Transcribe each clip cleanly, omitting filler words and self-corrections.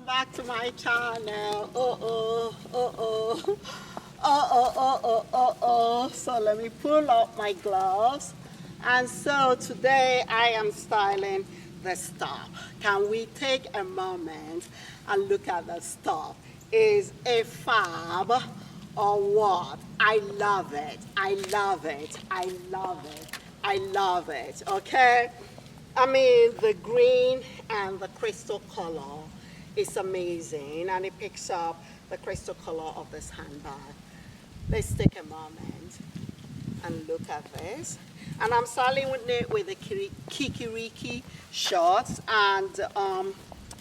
back to my channel. So let me pull up my gloves. And so today I am styling the stuff. Can we take a moment and look at the stuff? Is a fab or what? I love it. I love it. I love it. I love it. Okay? I mean, the green and the crystal color is amazing, and it picks up the crystal color of this handbag. Let's take a moment and look at this. And I'm styling with it with the kikiriki shorts, and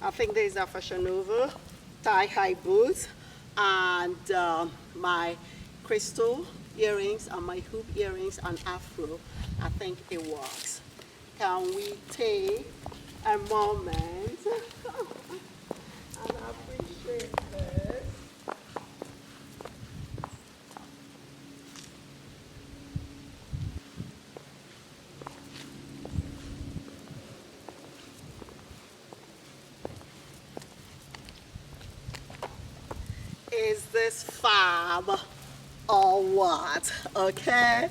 I think these are Fashion Nova thigh-high boots, and my crystal earrings and my hoop earrings and afro. I think it works. Can we take a moment and appreciate this? Is this fab or what? Okay,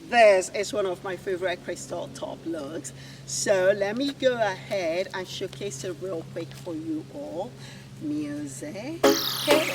this is one of my favorite crystal top looks. So let me go ahead and showcase it real quick for you all. Music. Okay.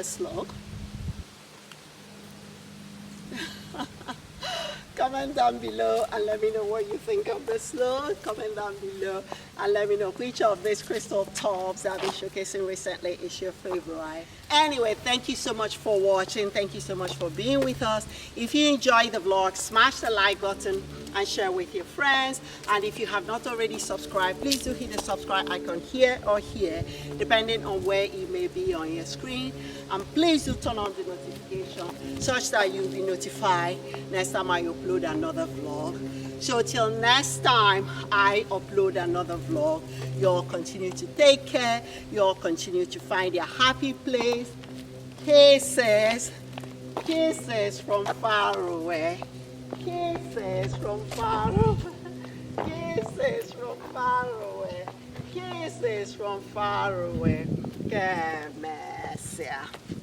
this look? Comment down below and let me know what you think of this look. Comment down below and let me know which of these crystal tops that I've been showcasing recently is your favorite. Anyway, thank you so much for watching. Thank you so much for being with us. If you enjoyed the vlog, smash the like button and share with your friends. And if you have not already subscribed, please do hit the subscribe icon here or here, depending on where it may be on your screen. And please do turn on the notification such that you'll be notified next time I upload another vlog. So till next time I upload another vlog, you all continue to take care. You all continue to find your happy place. Kisses, kisses from far away. Kisses from far away. Kisses from far away. Kisses from far away. Que merda.